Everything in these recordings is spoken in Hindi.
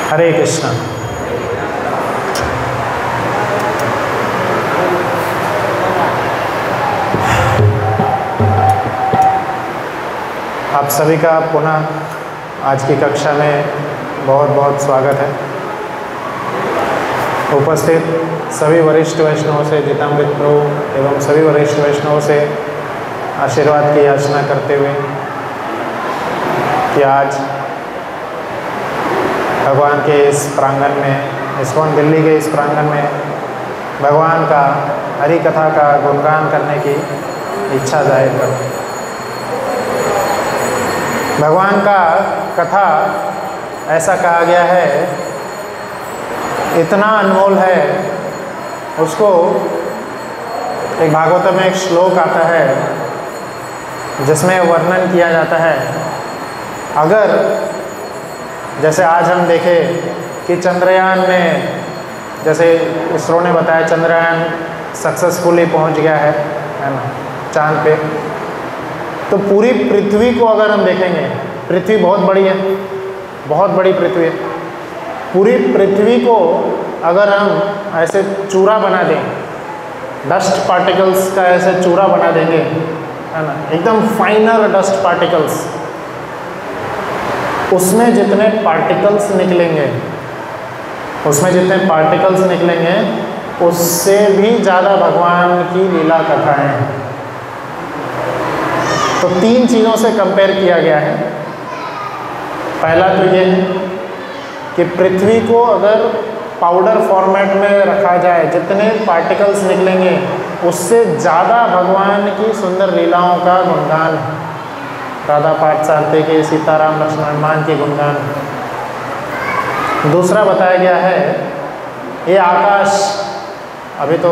हरे कृष्णा। आप सभी का पुनः आज की कक्षा में बहुत बहुत स्वागत है। उपस्थित सभी वरिष्ठ वैष्णवों से गीतामृत प्रभु एवं सभी वरिष्ठ वैष्णवों से आशीर्वाद की याचना करते हुए कि आज भगवान के इस प्रांगण में, इस्कॉन दिल्ली के इस प्रांगण में भगवान का हरि कथा का गुणगान करने की इच्छा जाहिर करूं। भगवान का कथा ऐसा कहा गया है, इतना अनमोल है। उसको एक भागवत में एक श्लोक आता है जिसमें वर्णन किया जाता है, अगर जैसे आज हम देखें कि चंद्रयान में, जैसे इसरो ने बताया चंद्रयान सक्सेसफुली पहुंच गया है ना चांद पे, तो पूरी पृथ्वी को अगर हम देखेंगे, पृथ्वी बहुत बड़ी है, बहुत बड़ी पृथ्वी है। पूरी पृथ्वी को अगर हम ऐसे चूरा बना दें, डस्ट पार्टिकल्स का ऐसे चूरा बना देंगे, है ना, एकदम फाइनर डस्ट पार्टिकल्स, उसमें जितने पार्टिकल्स निकलेंगे, उससे भी ज़्यादा भगवान की लीला कथाएं हैं। तो तीन चीज़ों से कंपेयर किया गया है। पहला तो ये है कि पृथ्वी को अगर पाउडर फॉर्मेट में रखा जाए, जितने पार्टिकल्स निकलेंगे उससे ज़्यादा भगवान की सुंदर लीलाओं का गुणगान है। राधा पार्थ सारथी के, सीताराम लक्ष्मण हनुमान के गुणगान। दूसरा बताया गया है, ये आकाश, अभी तो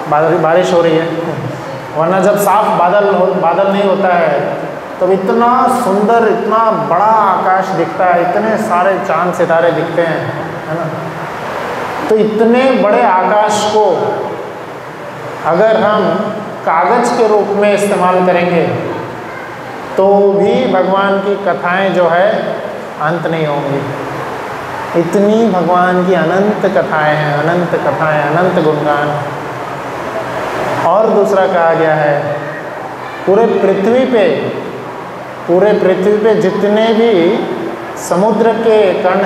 बारिश हो रही है, वरना जब साफ बादल नहीं होता है तो इतना सुंदर, इतना बड़ा आकाश दिखता है, इतने सारे चांद सितारे दिखते हैं, है ना। तो इतने बड़े आकाश को अगर हम कागज़ के रूप में इस्तेमाल करेंगे तो भी भगवान की कथाएं जो है अंत नहीं होंगी। इतनी भगवान की अनंत कथाएं हैं, अनंत कथाएं, अनंत गुणगान। और दूसरा कहा गया है, पूरे पृथ्वी पे जितने भी समुद्र के कण,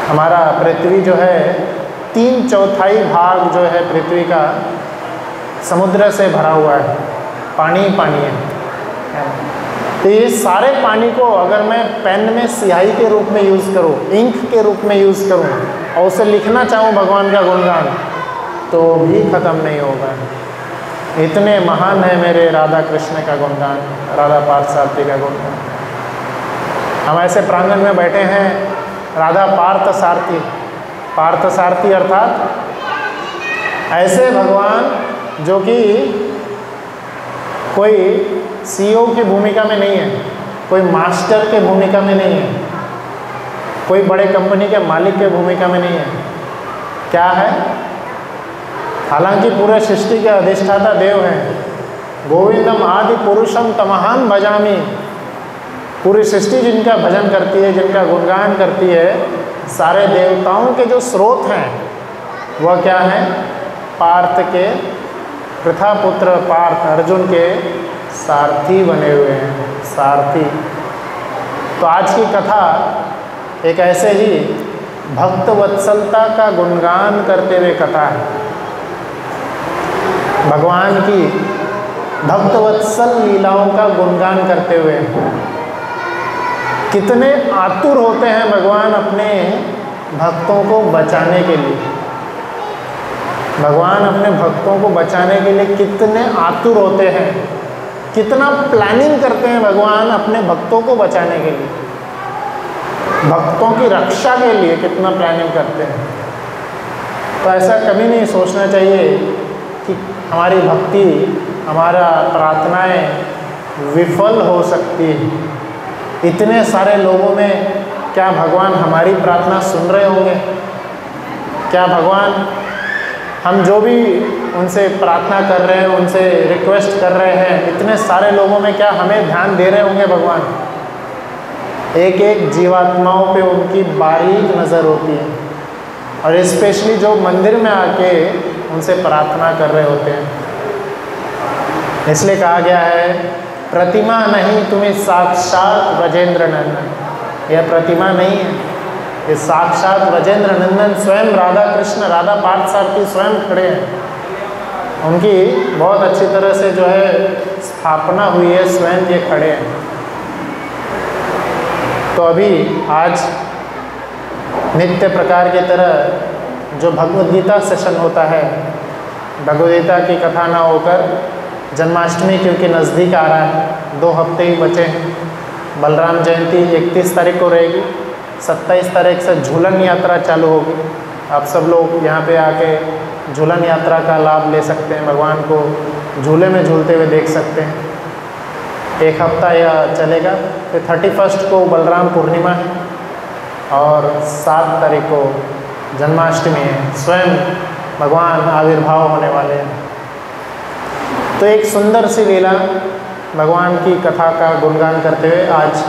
हमारा पृथ्वी जो है 3/4 भाग जो है पृथ्वी का समुद्र से भरा हुआ है, पानी ही पानी है। तो ये सारे पानी को अगर मैं पेन में स्याही के रूप में यूज़ करूँ, इंक के रूप में यूज़ करूँ और उसे लिखना चाहूँ भगवान का गुणगान, तो भी ख़त्म नहीं होगा। इतने महान है मेरे राधा कृष्ण का गुणगान, राधा पार्थ सारथी का गुणगान। हम ऐसे प्रांगण में बैठे हैं, राधा पार्थ सारथी अर्थात ऐसे भगवान जो कि कोई सीईओ की भूमिका में नहीं है, कोई मास्टर के भूमिका में नहीं है, कोई बड़े कंपनी के मालिक के भूमिका में नहीं है। क्या है? हालांकि पूरे सृष्टि के अधिष्ठाता देव हैं। गोविंदम आदि पुरुषम तमहम भजामि। पूरी सृष्टि जिनका भजन करती है, जिनका गुणगान करती है, सारे देवताओं के जो स्रोत हैं वह क्या है? पार्थ के, पृथा पुत्र पार्थ अर्जुन के सारथी बने हुए हैं, सारथी। तो आज की कथा एक ऐसे ही भक्त वत्सलता का गुणगान करते हुए कथा है। भगवान की भक्त वत्सल लीलाओं का गुणगान करते हुए कितने आतुर होते हैं भगवान अपने भक्तों को बचाने के लिए। भगवान अपने भक्तों को बचाने के लिए कितने आतुर होते हैं, कितना प्लानिंग करते हैं भगवान अपने भक्तों को बचाने के लिए, भक्तों की रक्षा के लिए कितना प्लानिंग करते हैं। तो ऐसा कभी नहीं सोचना चाहिए कि हमारी भक्ति, हमारा प्रार्थनाएं विफल हो सकती है। इतने सारे लोगों में क्या भगवान हमारी प्रार्थना सुन रहे होंगे? क्या भगवान हम जो भी उनसे प्रार्थना कर रहे हैं, उनसे रिक्वेस्ट कर रहे हैं, इतने सारे लोगों में क्या हमें ध्यान दे रहे होंगे भगवान? एक एक जीवात्माओं पे उनकी बारीक नज़र होती है, और स्पेशली जो मंदिर में आके उनसे प्रार्थना कर रहे होते हैं। इसलिए कहा गया है, प्रतिमा नहीं तुम्हें साक्षात ब्रजेंद्र नंदन। यह प्रतिमा नहीं है, ये साक्षात ब्रजेंद्र नंदन स्वयं राधा कृष्ण, राधा पार्थसारथी स्वयं खड़े हैं। उनकी बहुत अच्छी तरह से जो है स्थापना हुई है, स्वयं ये खड़े हैं। तो अभी आज नित्य प्रकार की तरह जो भगवद गीता सेशन होता है, भगवद गीता की कथा ना होकर जन्माष्टमी क्योंकि नज़दीक आ रहा है, 2 हफ्ते ही बचे हैं। बलराम जयंती 31 तारीख को रहेगी, 27 तारीख से झूलन यात्रा चालू होगी। आप सब लोग यहाँ पे आके झूलन यात्रा का लाभ ले सकते हैं, भगवान को झूले में झूलते हुए देख सकते हैं। 1 हफ्ता यह चलेगा। फिर 31 को बलराम पूर्णिमा है और 7 तारीख को जन्माष्टमी है, स्वयं भगवान आविर्भाव होने वाले हैं। तो एक सुंदर सी लीला भगवान की कथा का गुणगान करते हुए आज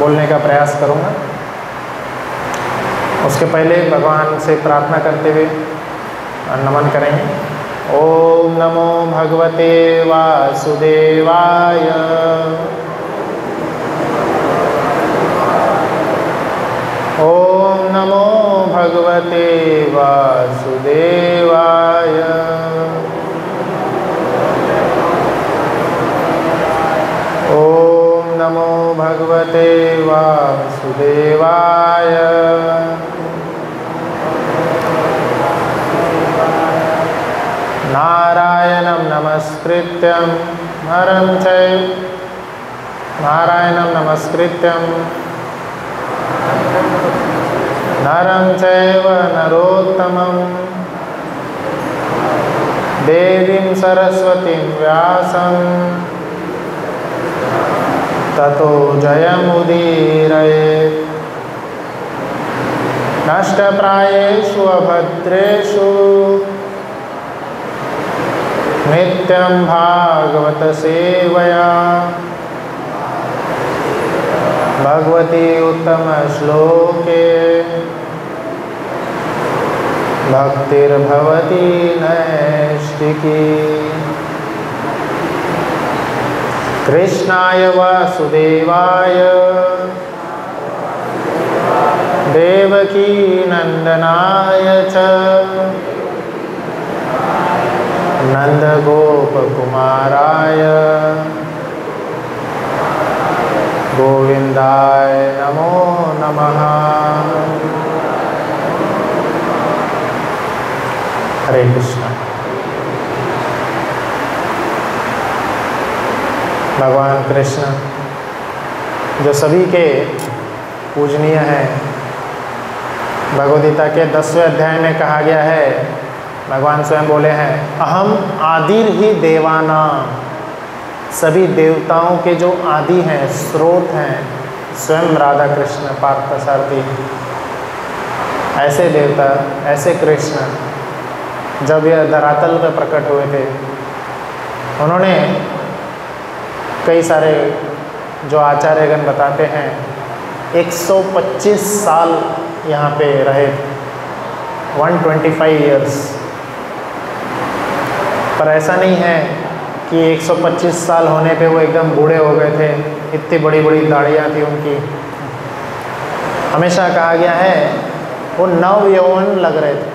बोलने का प्रयास करूँगा। उसके पहले भगवान से प्रार्थना करते हुए नमन करेंगे। ओम नमो भगवते वासुदेवाय। ओम नमो भगवते वासुदेवाय। ओम नमो भगवते वासुदेवाय। नारायणं नमस्कृत्यं नरं चैव नारायणं नमस्कृत्यं नरं चैव नरोत्तमं देवीं सरस्वतीं व्यासं ततो जयमुदीरयेत्। नष्टप्रायेषु अभद्रेषु नित्यं भागवत सेवया भगवती उत्तम श्लोके भक्तिर्भवती नैष्टिकी। कृष्णाय वासुदेवाय देवकी नंदनाय च नंदगोपकुमाराय गोविंदाय नमो नमः। हरे कृष्ण। भगवान कृष्ण जो सभी के पूजनीय हैं, भगवद गीता के 10वें अध्याय में कहा गया है, भगवान स्वयं बोले हैं, अहम आदिर ही देवाना। सभी देवताओं के जो आदि हैं, स्रोत हैं, स्वयं राधा कृष्ण पार्थसारथी। ऐसे देवता, ऐसे कृष्ण जब यह धरातल पर प्रकट हुए थे, उन्होंने कई सारे जो आचार्यगण बताते हैं 125 साल यहाँ पे रहे, 125 ईयर्स। पर ऐसा नहीं है कि 125 साल होने पे वो एकदम बूढ़े हो गए थे, इतनी बड़ी बड़ी दाढ़ियाँ थी उनकी। हमेशा कहा गया है वो नव यौवन लग रहे थे,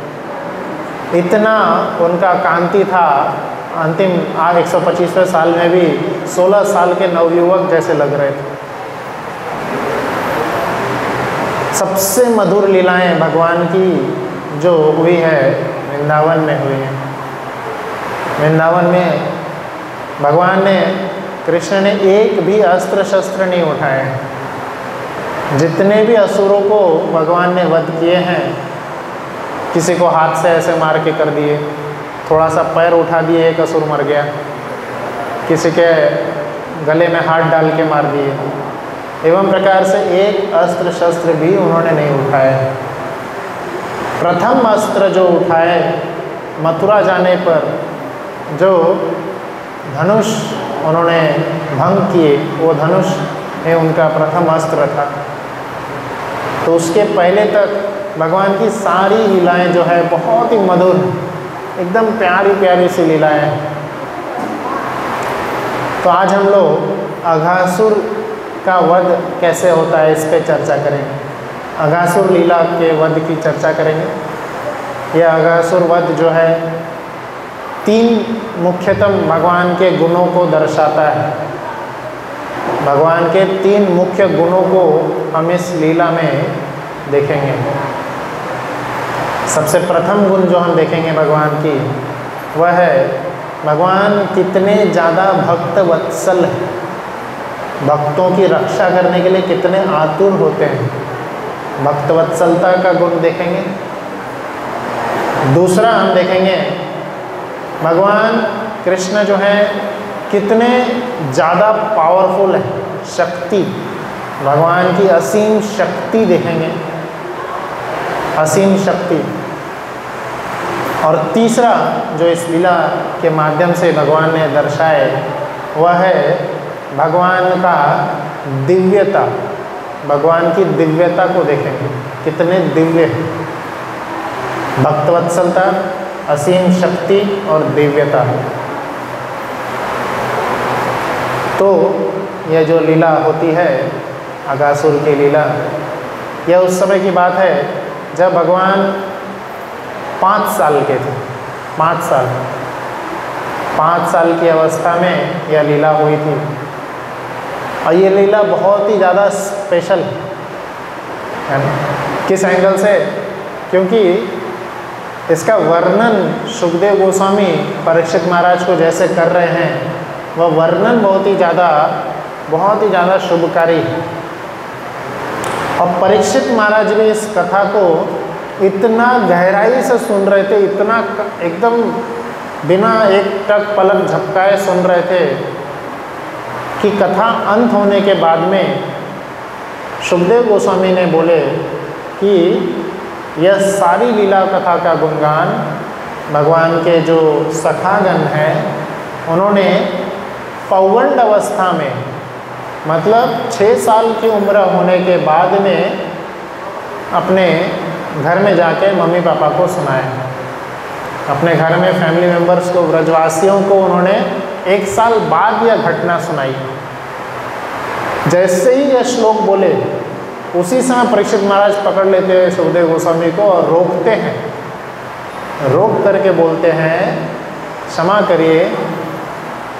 इतना उनका कांति था। अंतिम 125वें साल में भी 16 साल के नवयुवक जैसे लग रहे थे। सबसे मधुर लीलाएं भगवान की जो हुई है वृंदावन में हुई है। वृंदावन में भगवान ने, कृष्ण ने एक भी अस्त्र शस्त्र नहीं उठाए। जितने भी असुरों को भगवान ने वध किए हैं, किसी को हाथ से ऐसे मार के कर दिए, थोड़ा सा पैर उठा दिए, एक असुर मर गया, किसी के गले में हाथ डाल के मार दिए। एवं प्रकार से एक अस्त्र शस्त्र भी उन्होंने नहीं उठाए। प्रथम अस्त्र जो उठाए मथुरा जाने पर, जो धनुष उन्होंने भंग किए, वो धनुष में उनका प्रथम अस्त्र था। तो उसके पहले तक भगवान की सारी लीलाएं जो है बहुत ही मधुर, एकदम प्यारी प्यारी सी लीलाएं हैं। तो आज हम लोग अघासुर का वध कैसे होता है इस पे चर्चा करेंगे। अघासुर लीला के वध की चर्चा करेंगे। यह अघासुर वध जो है 3 मुख्यतम भगवान के गुणों को दर्शाता है। भगवान के 3 मुख्य गुणों को हम इस लीला में देखेंगे। सबसे प्रथम गुण जो हम देखेंगे भगवान की, वह है भगवान कितने ज़्यादा भक्त वत्सल है, भक्तों की रक्षा करने के लिए कितने आतुर होते हैं। भक्त वत्सलता का गुण देखेंगे। दूसरा हम देखेंगे भगवान कृष्ण जो है कितने ज़्यादा पावरफुल है, शक्ति, भगवान की असीम शक्ति देखेंगे, असीम शक्ति। और तीसरा जो इस लीला के माध्यम से भगवान ने दर्शाए वह है भगवान का दिव्यता, भगवान की दिव्यता को देखेंगे, कितने दिव्य है। भक्तवत्सलता, असीम शक्ति और दिव्यता। तो यह जो लीला होती है अघासुर की लीला, यह उस समय की बात है जब भगवान 5 साल के थे। 5 साल की अवस्था में यह लीला हुई थी। और ये लीला बहुत ही ज़्यादा स्पेशल है ना। किस एंगल से? क्योंकि इसका वर्णन सुखदेव गोस्वामी परीक्षित महाराज को जैसे कर रहे हैं, वह वर्णन बहुत ही ज़्यादा शुभकारी है। और परीक्षित महाराज भी इस कथा को इतना गहराई से सुन रहे थे, इतना एकदम बिना एक टक पलक झपकाए सुन रहे थे कि कथा अंत होने के बाद में सुखदेव गोस्वामी ने बोले कि यह सारी लीला कथा का गुणगान भगवान के जो सखागण हैं उन्होंने पौगंड अवस्था में, मतलब 6 साल की उम्र होने के बाद में अपने घर में जाके मम्मी पापा को सुनाया। अपने घर में फैमिली मेम्बर्स को, ब्रजवासियों को उन्होंने 1 साल बाद यह घटना सुनाई। जैसे ही यह श्लोक बोले उसी समय परीक्षित महाराज पकड़ लेते हैं सुखदेव गोस्वामी को और रोकते हैं, रोक करके बोलते हैं, क्षमा करिए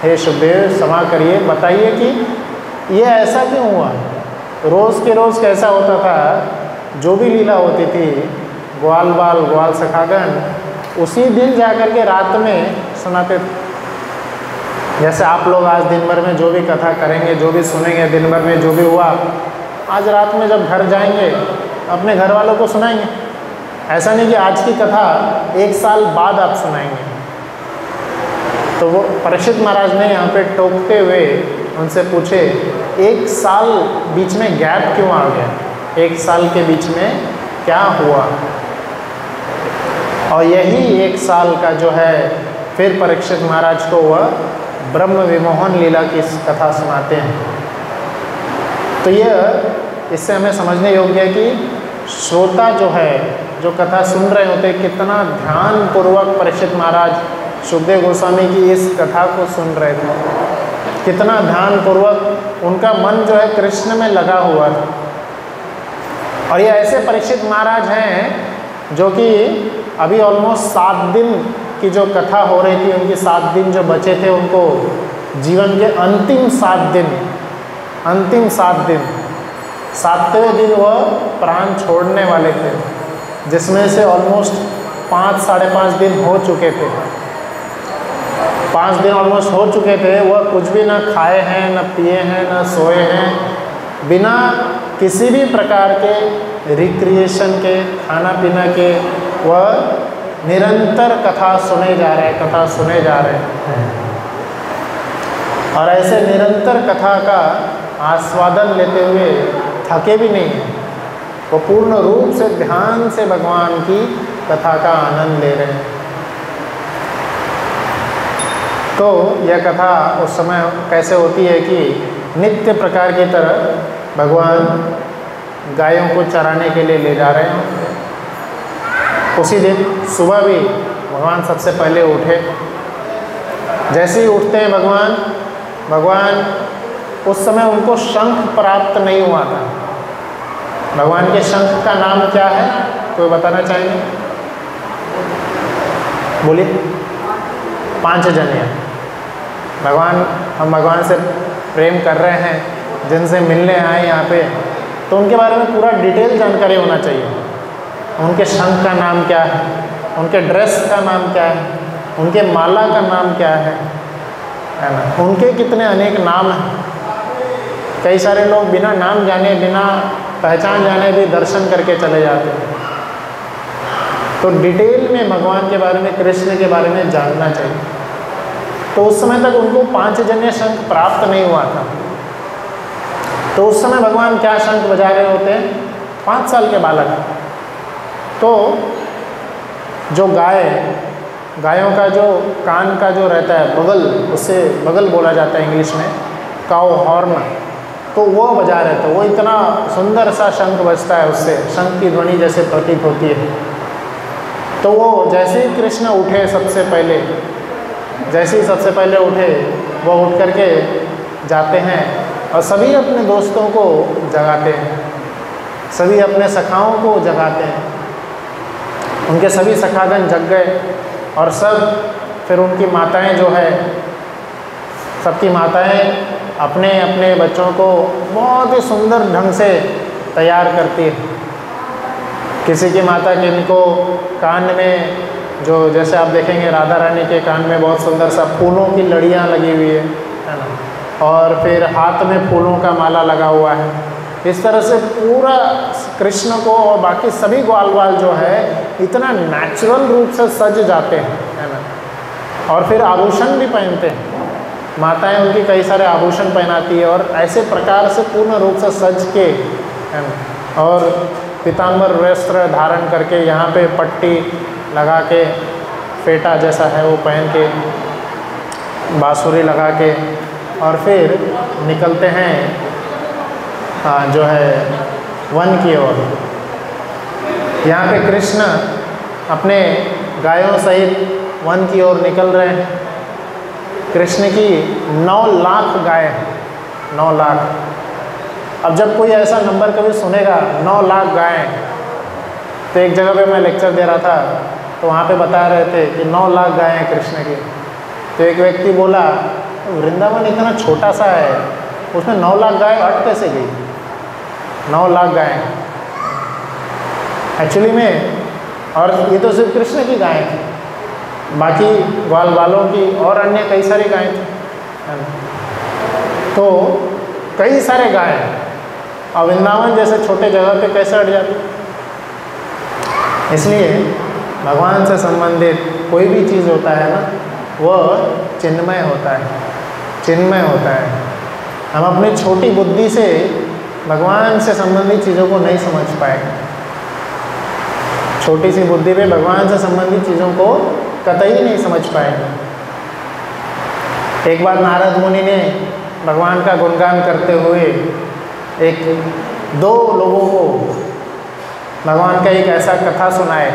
हे सुखदेव, क्षमा करिए, बताइए कि ये ऐसा क्यों हुआ। रोज़ के रोज़ कैसा होता था, जो भी लीला होती थी ग्वाल बाल ग्वाल सखागण उसी दिन जा कर के रात में सुनाते थे। जैसे आप लोग आज दिन भर में जो भी कथा करेंगे, जो भी सुनेंगे, दिन भर में जो भी हुआ, आज रात में जब घर जाएंगे अपने घर वालों को सुनाएंगे। ऐसा नहीं कि आज की कथा 1 साल बाद आप सुनाएंगे। तो वो परीक्षित महाराज ने यहाँ पे टोकते हुए उनसे पूछे, 1 साल बीच में गैप क्यों आ गया, 1 साल के बीच में क्या हुआ। और यही 1 साल का जो है फिर परीक्षित महाराज को वह ब्रह्म विमोहन लीला की कथा सुनाते हैं। तो यह इससे हमें समझने योग्य है कि श्रोता जो है, जो कथा सुन रहे होते, कितना ध्यान पूर्वक परीक्षित महाराज सुखदेव गोस्वामी की इस कथा को सुन रहे थे, कितना ध्यान पूर्वक उनका मन जो है कृष्ण में लगा हुआ था। और ये ऐसे परीक्षित महाराज हैं जो कि अभी ऑलमोस्ट 7 दिन की जो कथा हो रही थी, उनकी 7 दिन जो बचे थे, उनको जीवन के अंतिम 7 दिन, 7वें दिन वह प्राण छोड़ने वाले थे, जिसमें से ऑलमोस्ट 5 साढ़े 5 दिन हो चुके थे। 5 दिन ऑलमोस्ट हो चुके थे। वह कुछ भी ना खाए हैं, न पिए हैं, न सोए हैं, बिना किसी भी प्रकार के रिक्रिएशन के, खाना पीना के, वह निरंतर कथा सुने जा रहे हैं। और ऐसे निरंतर कथा का आस्वादन लेते हुए थके भी नहीं हैं। वो पूर्ण रूप से ध्यान से भगवान की कथा का आनंद ले रहे हैं। तो यह कथा उस समय कैसे होती है कि नित्य प्रकार की तरह भगवान गायों को चराने के लिए ले जा रहे हैं। उसी दिन सुबह भी भगवान सबसे पहले उठे। जैसे ही उठते हैं भगवान उस समय उनको शंख प्राप्त नहीं हुआ था। भगवान के शंख का नाम क्या है, कोई बताना चाहेंगे? बोलिए। पांचजन्य। हम भगवान से प्रेम कर रहे हैं, जिनसे मिलने आए यहाँ पे, तो उनके बारे में पूरा डिटेल जानकारी होना चाहिए। उनके शंख का नाम क्या है, उनके ड्रेस का नाम क्या है, उनके माला का नाम क्या है ना? उनके कितने अनेक नाम हैं। कई सारे लोग बिना नाम जाने, बिना पहचान जाने भी दर्शन करके चले जाते हैं। तो डिटेल में भगवान के बारे में, कृष्ण के बारे में जानना चाहिए। तो उस समय तक उनको पांचजन्य शंख प्राप्त नहीं हुआ था। तो उस समय भगवान क्या शंख बजा रहे होते हैं? 5 साल के बालक। तो जो गायों का जो कान का जो रहता है बगल, उसे बगल बोला जाता है इंग्लिश में, काउ हॉर्न, तो वो बजा रहे थे। वो इतना सुंदर सा शंख बजता है, उससे शंख की ध्वनि जैसे प्रतीत होती है। तो वो जैसे ही कृष्ण उठे सबसे पहले उठे, वो उठ करके जाते हैं और सभी अपने दोस्तों को जगाते हैं, सभी अपने सखाओं को जगाते हैं। उनके सभी सखागण जग गए और फिर उनकी माताएं जो है, सबकी माताएं अपने अपने बच्चों को बहुत ही सुंदर ढंग से तैयार करती है। किसी की माता किनको कान में, जो जैसे आप देखेंगे राधा रानी के कान में बहुत सुंदर सा फूलों की लड़ियाँ लगी हुई है ना, और फिर हाथ में फूलों का माला लगा हुआ है। इस तरह से पूरा कृष्ण को और बाकी सभी ग्वाल बाल जो है इतना नेचुरल रूप से सज जाते हैं, है ना। और फिर आभूषण भी पहनते हैं, माताएं उनकी कई सारे आभूषण पहनाती है और ऐसे प्रकार से पूर्ण रूप से सज के, है ना, और पीताम्बर वस्त्र धारण करके, यहाँ पे पट्टी लगा के, फेटा जैसा है वो पहन के, बांसुरी लगा के, और फिर निकलते हैं जो है वन की ओर। यहाँ पे कृष्ण अपने गायों सहित वन की ओर निकल रहे हैं। कृष्ण की 9 लाख गाय हैं, 9 लाख। अब जब कोई ऐसा नंबर कभी सुनेगा 9 लाख गाय, तो एक जगह पे मैं लेक्चर दे रहा था, तो वहाँ पे बता रहे थे कि 9 लाख गाय हैं कृष्ण की। तो एक व्यक्ति बोला, वृंदावन इतना छोटा सा है, उसमें 9 लाख गाय हट कैसे गई? 9 लाख गाय एक्चुअली में, और ये तो सिर्फ कृष्ण की गाय थी, बाकी ग्वाल बालों की और अन्य कई सारी गाय थी। तो कई सारे गाय हैं, और वृंदावन जैसे छोटे जगह पे कैसे हट जाती? इसलिए भगवान से संबंधित कोई भी चीज़ होता है ना, वह चिन्मय होता है, चिन्मय होता है। हम अपनी छोटी बुद्धि से भगवान से संबंधित चीज़ों को नहीं समझ पाएंगे। छोटी सी बुद्धि पे भगवान से संबंधित चीज़ों को कतई नहीं समझ पाएंगे। एक बार नारद मुनि ने भगवान का गुणगान करते हुए 2 लोगों को भगवान का एक ऐसा कथा सुनाए।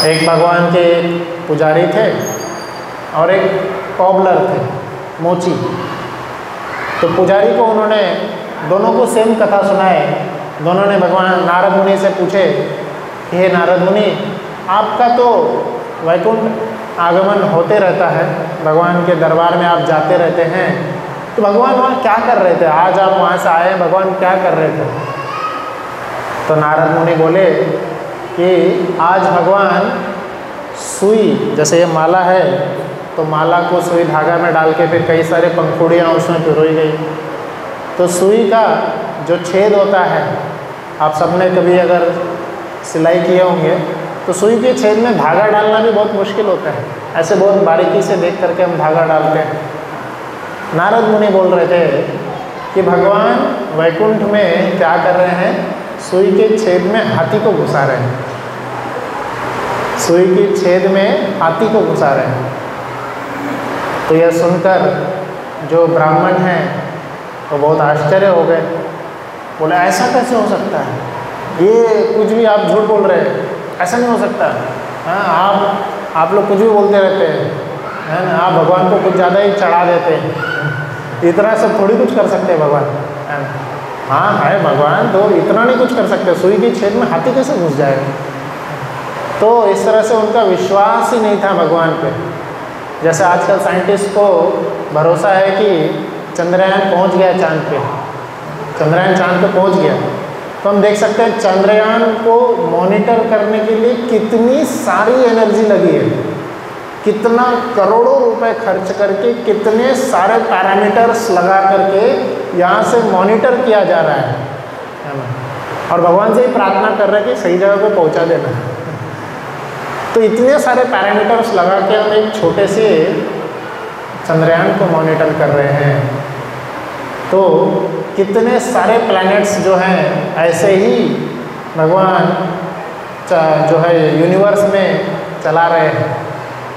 एक भगवान के पुजारी थे और एक कॉबलर थे, मोची। तो पुजारी को उन्होंने दोनों को सेम कथा सुनाए। दोनों ने भगवान नारद मुनि से पूछे, हे नारद मुनि, आपका तो वैकुंठ आगमन होते रहता है, भगवान के दरबार में आप जाते रहते हैं, तो भगवान वहाँ क्या कर रहे थे? आज आप वहाँ से आए, भगवान क्या कर रहे थे? तो नारद मुनि बोले कि आज भगवान सुई, जैसे ये माला है, तो माला को सुई धागा में डाल के फिर कई सारे पंखुड़ियाँ उसमें पिरोई गई। तो सुई का जो छेद होता है, आप सबने कभी अगर सिलाई किए होंगे, तो सुई के छेद में धागा डालना भी बहुत मुश्किल होता है। ऐसे बहुत बारीकी से देख करके हम धागा डालते हैं। नारद मुनि बोल रहे थे कि भगवान वैकुंठ में क्या कर रहे हैं? सुई के छेद में हाथी को घुसा रहे हैं, सुई के छेद में हाथी को घुसा रहे हैं। तो यह सुनकर जो ब्राह्मण हैं वो बहुत आश्चर्य हो गए। बोले ऐसा कैसे हो सकता है, ये कुछ भी आप झूठ बोल रहे हैं, ऐसा नहीं हो सकता। हाँ, आप लोग कुछ भी बोलते रहते हैं, है ना, आप भगवान को कुछ ज़्यादा ही चढ़ा देते हैं, इतना सब थोड़ी कुछ कर सकते हैं भगवान, है ना। हाँ है भगवान, तो इतना नहीं कुछ कर सकते, सुई की छेद में हाथी कैसे घुस जाएगा। तो इस तरह से उनका विश्वास ही नहीं था भगवान पे। जैसे आजकल साइंटिस्ट को भरोसा है कि चंद्रयान पहुंच गया चांद पे, चंद्रयान चांद पे पहुंच गया, तो हम देख सकते हैं चंद्रयान को मॉनिटर करने के लिए कितनी सारी एनर्जी लगी है, कितना करोड़ों रुपए खर्च करके कितने सारे पैरामीटर्स लगा करके यहाँ से मॉनिटर किया जा रहा है ना। और भगवान से ही प्रार्थना कर रहे हैं कि सही जगह पे पहुँचा देना। तो इतने सारे पैरामीटर्स लगा के हम एक छोटे से चंद्रयान को मॉनिटर कर रहे हैं, तो कितने सारे प्लैनेट्स जो हैं ऐसे ही भगवान जो है यूनिवर्स में चला रहे हैं।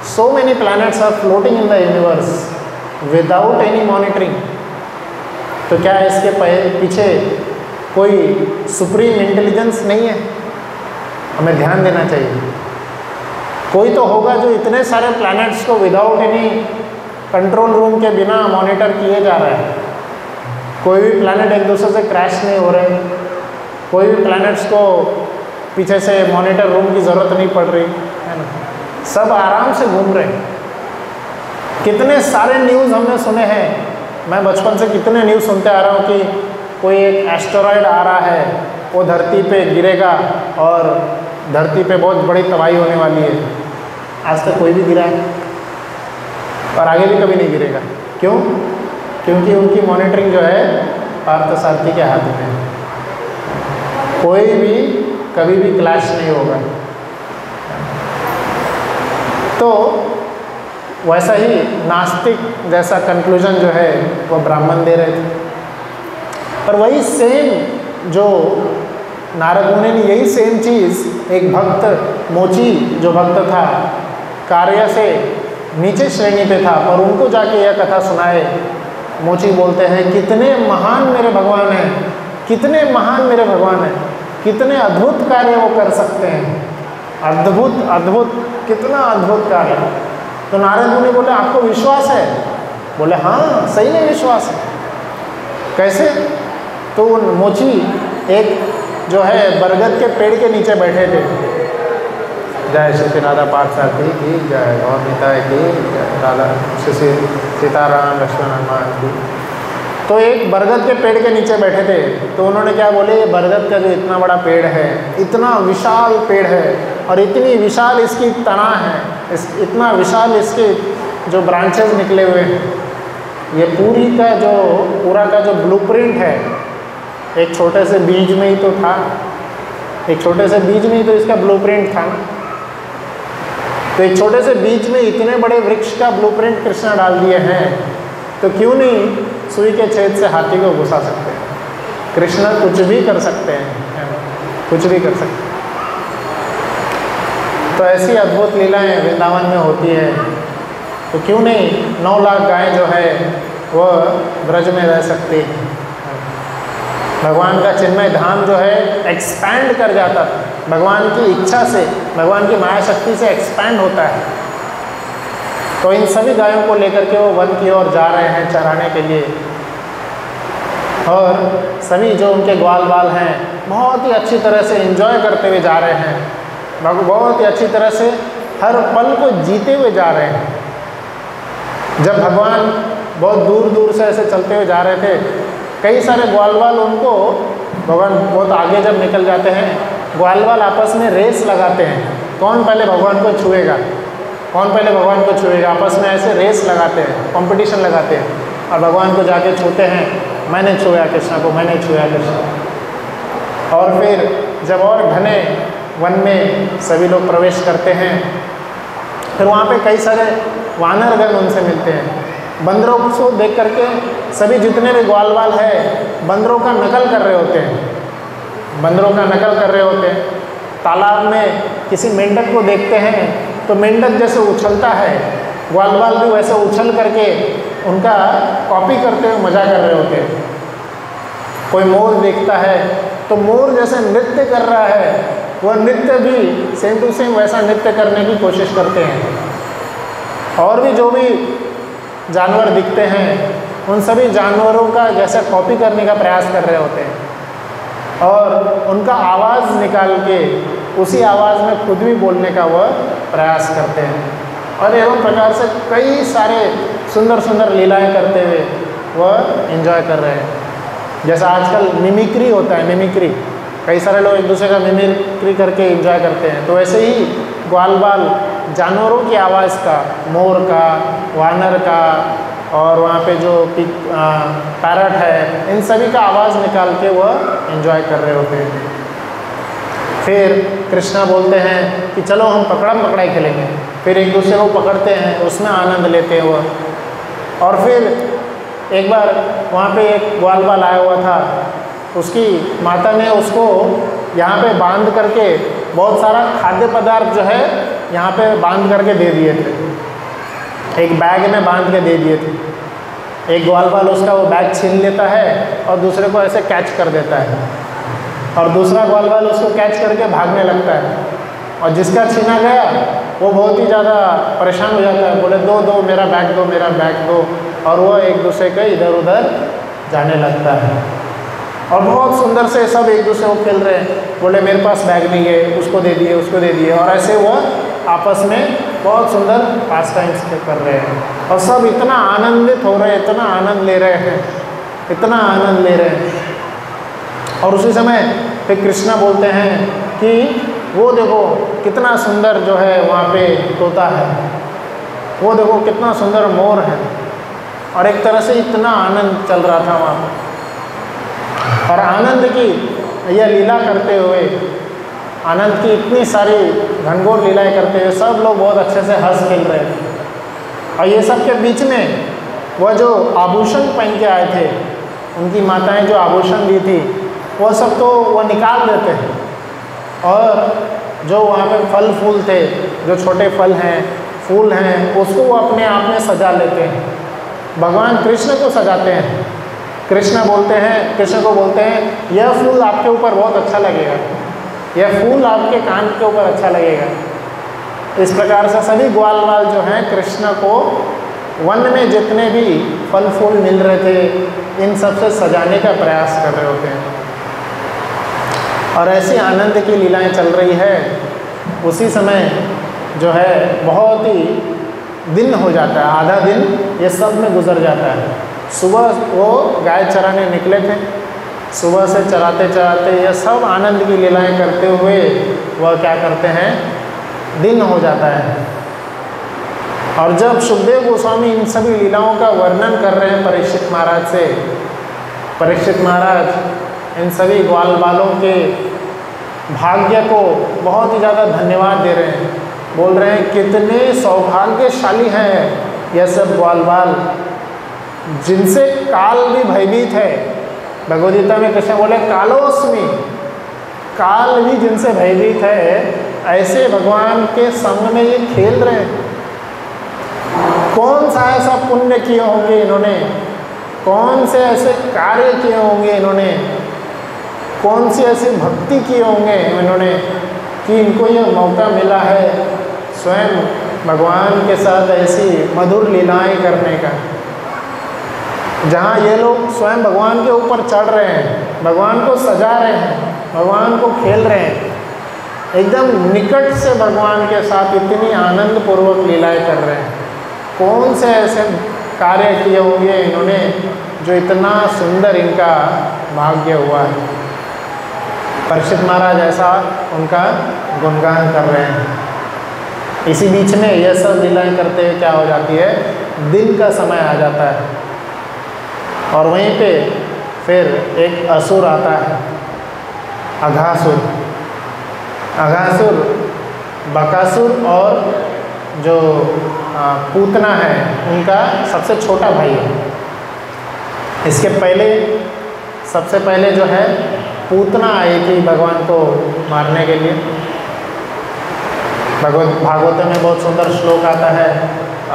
So many planets are floating in the universe without any monitoring. तो क्या इसके पीछे कोई सुप्रीम इंटेलिजेंस नहीं है? हमें ध्यान देना चाहिए। कोई तो होगा जो इतने सारे प्लैनेट्स को विदाउट एनी कंट्रोल रूम के बिना मॉनिटर किए जा रहा है। कोई भी प्लैनेट एक दूसरे से क्रैश नहीं हो रहे, कोई भी प्लैनेट्स को पीछे से मॉनिटर रूम की ज़रूरत नहीं पड़ रही, है ना, सब आराम से घूम रहे हैं। कितने सारे न्यूज़ हमने सुने हैं, मैं बचपन से कितने न्यूज़ सुनते आ रहा हूँ कि कोई एक एस्टेरॉयड आ रहा है, वो धरती पे गिरेगा और धरती पे बहुत बड़ी तबाही होने वाली है। आज तक कोई भी गिरा है और आगे भी कभी नहीं गिरेगा। क्यों? क्योंकि उनकी मॉनिटरिंग जो है पार्थसारथी के हाथ में है। कोई भी कभी भी क्लैश नहीं होगा। तो वैसा ही नास्तिक जैसा कंक्लूजन जो है वो ब्राह्मण दे रहे थे। पर वही सेम जो नारद मुनि ने यही सेम चीज़ एक भक्त मोची जो भक्त था, कार्य से नीचे श्रेणी पे था, पर उनको जाके यह कथा सुनाए। मोची बोलते हैं कितने महान मेरे भगवान हैं, कितने महान मेरे भगवान हैं, कितने अद्भुत कार्य वो कर सकते हैं, अद्भुत अद्भुत, कितना अद्भुत कार्य। तो नारद मुनि बोले आपको विश्वास है? बोले हाँ सही में विश्वास है। कैसे? तो मोची एक जो है बरगद के पेड़ के नीचे बैठे थे। जय श्री राधा पार्थसारथी की जय, और निताय की राधा श्री सीताराम लक्ष्मण हनुमान की। तो एक बरगद के पेड़ के नीचे बैठे थे, तो उन्होंने क्या बोले, ये बरगद का जो इतना बड़ा पेड़ है, इतना विशाल पेड़ है और इतनी विशाल इसकी तना है, इतना विशाल इसके जो ब्रांचेस निकले हुए हैं, ये पूरा का जो ब्लूप्रिंट है, एक छोटे से बीज में ही तो था, एक छोटे से बीज में ही तो इसका ब्लूप्रिंट था ना। तो एक छोटे से बीज में इतने बड़े वृक्ष का ब्लूप्रिंट कृष्ण डाल दिए हैं, तो क्यों नहीं सुई के छेद से हाथी को घुसा सकते हैं? कृष्ण कुछ भी कर सकते हैं, कुछ भी कर सकते हैं। तो ऐसी अद्भुत लीलाएं वृंदावन में होती है, तो क्यों नहीं 9 लाख गायें जो है वह ब्रज में रह सकती है। भगवान का चिन्मय धाम जो है एक्सपैंड कर जाता था, भगवान की इच्छा से, भगवान की माया शक्ति से एक्सपैंड होता है। तो इन सभी गायों को लेकर के वो वन की ओर जा रहे हैं चराने के लिए, और सभी जो उनके ग्वाल बाल हैं बहुत ही अच्छी तरह से एंजॉय करते हुए जा रहे हैं, बहुत ही अच्छी तरह से हर पल को जीते हुए जा रहे हैं। जब भगवान बहुत दूर दूर से ऐसे चलते हुए जा रहे थे, कई सारे ग्वाल बाल उनको, भगवान बहुत आगे जब निकल जाते हैं, ग्वाल बाल आपस में रेस लगाते हैं, कौन पहले भगवान को छुएगा, कौन पहले भगवान को छुएगा, आपस में ऐसे रेस लगाते हैं, कंपटीशन लगाते हैं, और भगवान को जाके छूते हैं, मैंने छुआ कृष्ण को, मैंने छुआ कृष्ण। और फिर जब और घने वन में सभी लोग प्रवेश करते हैं, फिर वहाँ पे कई सारे वानरगण उनसे मिलते हैं। बंदरों को देख करके सभी जितने भी ग्वाल बाल है बंदरों का नकल कर रहे होते हैं, बंदरों का नकल कर रहे होते हैं। तालाब में किसी मेंढक को देखते हैं तो मेंढक जैसे उछलता है, ग्वाल बाल भी वैसे उछल करके उनका कॉपी करते हुए मजा कर रहे होते हैं। कोई मोर देखता है तो मोर जैसे नृत्य कर रहा है, वह नृत्य भी सेम टू सेम वैसा नृत्य करने की कोशिश करते हैं। और भी जो भी जानवर दिखते हैं उन सभी जानवरों का जैसे कॉपी करने का प्रयास कर रहे होते हैं और उनका आवाज़ निकाल के उसी आवाज़ में खुद भी बोलने का वह प्रयास करते हैं। और एवं प्रकार से कई सारे सुंदर सुंदर लीलाएं करते हुए वह एंजॉय कर रहे हैं। जैसा आजकल मिमिक्री होता है, मिमिक्री कई सारे लोग एक दूसरे का मिमिक्री करके एंजॉय करते हैं, तो वैसे ही ग्वाल बाल जानवरों की आवाज़ का, मोर का, वानर का और वहाँ पे जो पैरट है, इन सभी का आवाज़ निकाल के वह एंजॉय कर रहे होते हैं। फिर कृष्णा बोलते हैं कि चलो हम पकड़म पकड़ाई खेलेंगे। फिर एक दूसरे को पकड़ते हैं, उसमें आनंद लेते हैं वह। और फिर एक बार वहाँ पे एक ग्वाल बाल आया हुआ था, उसकी माता ने उसको यहाँ पे बांध करके बहुत सारा खाद्य पदार्थ जो है यहाँ पे बांध करके दे दिए थे, एक बैग में बांध के दे दिए थे। एक ग्वाल बाल उसका वो बैग छीन लेता है और दूसरे को ऐसे कैच कर देता है और दूसरा ग्वाल बाल उसको कैच करके भागने लगता है और जिसका छीना गया वो बहुत ही ज़्यादा परेशान हो जाता है, बोले दो दो मेरा बैग दो, मेरा बैग दो, और वह एक दूसरे के इधर उधर जाने लगता है। और बहुत सुंदर से सब एक दूसरे को खेल रहे हैं, बोले मेरे पास बैग नहीं है, उसको दे दिए, उसको दे दिए, और ऐसे वह आपस में बहुत सुंदर पास टाइम्स कर रहे हैं। और सब इतना आनंदित हो रहे हैं, इतना आनंद ले रहे हैं, इतना आनंद ले रहे हैं। और उसी समय फिर कृष्णा बोलते हैं कि वो देखो कितना सुंदर जो है वहाँ पे तोता है, वो देखो कितना सुंदर मोर है। और एक तरह से इतना आनंद चल रहा था वहाँ पर। और आनंद की यह लीला करते हुए, आनंद की इतनी सारी घनघोर लीलाएं करते हुए सब लोग बहुत अच्छे से हंस खेल रहे थे। और ये सब के बीच में वह जो आभूषण पहन के आए थे, उनकी माताएं जो आभूषण दी थी वह सब तो वह निकाल देते हैं, और जो वहाँ पे फल फूल थे, जो छोटे फल हैं, फूल हैं, उसको वो अपने आप में सजा लेते हैं। भगवान कृष्ण को सजाते हैं। कृष्ण बोलते हैं, कृष्ण को बोलते हैं यह फूल आपके ऊपर बहुत अच्छा लगेगा, यह फूल आपके कान के ऊपर अच्छा लगेगा। इस प्रकार से सभी ग्वाल बाल जो हैं कृष्ण को वन में जितने भी फल फूल मिल रहे थे इन सब से सजाने का प्रयास कर रहे होते हैं। और ऐसी आनंद की लीलाएं चल रही है। उसी समय जो है बहुत ही दिन हो जाता है, आधा दिन ये सब में गुजर जाता है। सुबह वो गाय चराने निकले थे, सुबह से चराते चराते ये सब आनंद की लीलाएं करते हुए वह क्या करते हैं, दिन हो जाता है। और जब सुखदेव गोस्वामी इन सभी लीलाओं का वर्णन कर रहे हैं परीक्षित महाराज से, परीक्षित महाराज इन सभी ग्वाल बालों के भाग्य को बहुत ही ज़्यादा धन्यवाद दे रहे हैं। बोल रहे हैं कितने सौभाग्यशाली हैं यह सब ग्वाल बाल, जिनसे काल भी भयभीत है। भगवद गीता में कृष्ण बोले कालोस्मि, काल भी जिनसे भयभीत है, ऐसे भगवान के संग में ये खेल रहे हैं। कौन सा ऐसा पुण्य किए होंगे इन्होंने, कौन से ऐसे कार्य किए होंगे इन्होंने, कौन सी ऐसी भक्ति किए होंगे इन्होंने कि इनको यह मौका मिला है स्वयं भगवान के साथ ऐसी मधुर लीलाएं करने का, जहाँ ये लोग स्वयं भगवान के ऊपर चढ़ रहे हैं, भगवान को सजा रहे हैं, भगवान को खेल रहे हैं, एकदम निकट से भगवान के साथ इतनी आनंद पूर्वक लीलाएं कर रहे हैं। कौन से ऐसे कार्य किए होंगे इन्होंने जो इतना सुंदर इनका भाग्य हुआ है। परीक्षित महाराज ऐसा उनका गुणगान कर रहे हैं। इसी बीच में यह सब लीलाएं करते हुए क्या हो जाती है, दिन का समय आ जाता है। और वहीं पे फिर एक असुर आता है, अघासुर। अघासुर बकासुर और जो पूतना है उनका सबसे छोटा भाई है। इसके पहले सबसे पहले जो है पूतना आई थी भगवान को मारने के लिए। भागवत में बहुत सुंदर श्लोक आता है,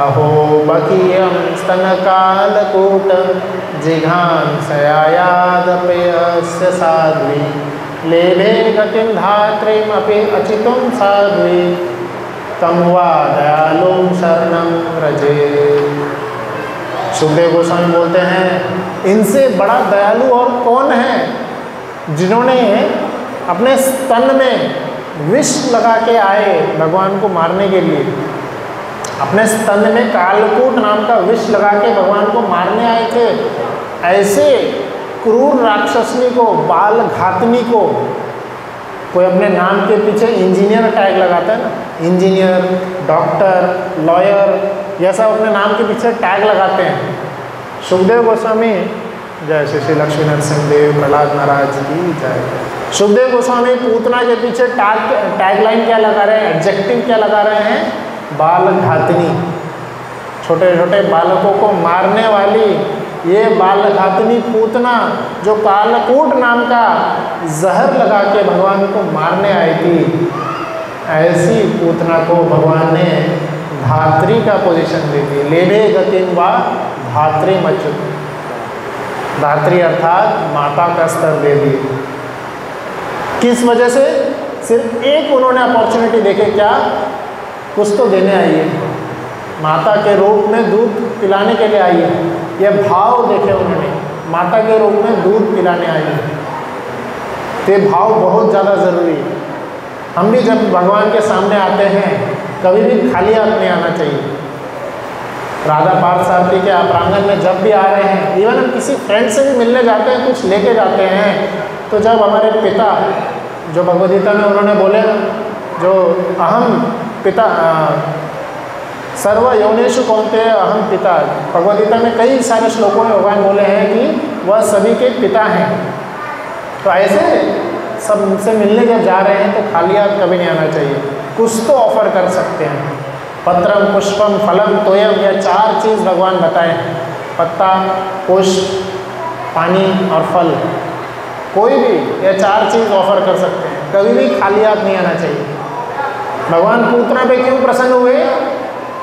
अहो बकीयं स्तनकालकूट जिघांसयायादपयस्य साध्वी लेभे गतिं धात्रीमपि अचितुं साध्वी तं वा दयालुं शरणं व्रजे। सुखदेव गोस्वामी बोलते हैं इनसे बड़ा दयालु और कौन है जिन्होंने अपने स्तन में विष लगा के आए भगवान को मारने के लिए, अपने स्तन में कालकूट नाम का विष लगा के भगवान को मारने आए थे। ऐसे क्रूर राक्षसनी को, बाल घातनी को, कोई अपने नाम के पीछे इंजीनियर टैग लगाता है ना, इंजीनियर, डॉक्टर, लॉयर, यह सब अपने नाम के पीछे टैग लगाते हैं। सुखदेव गोस्वामी जय श्री लक्ष्मी नरसिंह देव प्रहलाद महाराज की जय। सुखदेव गोस्वामी पूतना के पीछे टैग लाइन क्या लगा रहे हैं, एडजेक्टिव क्या लगा रहे हैं, बाल घातनी। छोटे छोटे बालकों को मारने वाली ये बाल घातनी पूतना जो कालकूट नाम का जहर लगा के भगवान को मारने आई थी, ऐसी पूतना को भगवान ने धात्री का पोजीशन दे दी। लेभे गतिं वा धात्री मच्युत, धात्री अर्थात माता का स्तर दे दी। किस वजह से? सिर्फ एक उन्होंने अपॉर्चुनिटी देखे, क्या कुछ तो देने आई है, माता के रूप में दूध पिलाने के लिए आई है। यह भाव देखे उन्होंने, माता के रूप में दूध पिलाने आई है। तो ये भाव बहुत ज़्यादा ज़रूरी है। हम भी जब भगवान के सामने आते हैं कभी भी खाली हाथ नहीं आना चाहिए। राधा पार्थसारथी के प्रांगण में जब भी आ रहे हैं, इवन हम किसी फ्रेंड से भी मिलने जाते हैं, कुछ लेके जाते हैं, तो जब हमारे पिता जो भगवद गीता में उन्होंने बोले जो अहम पिता सर्व यौनेषु कौन्तेय अहम पिता, भगवद गीता में कई सारे श्लोकों में भगवान बोले हैं कि वह सभी के पिता हैं। तो ऐसे सबसे मिलने जब जा रहे हैं तो खाली हाथ कभी नहीं आना चाहिए, कुछ तो ऑफर कर सकते हैं। पत्रम पुष्पम फलम तोयम, यह 4 चीज़ भगवान बताए, पत्ता, पुष्प, पानी और फल। कोई भी यह 4 चीज़ ऑफर कर सकते हैं, कभी भी खाली हाथ नहीं आना चाहिए। भगवान पूतना पे क्यों प्रसन्न हुए?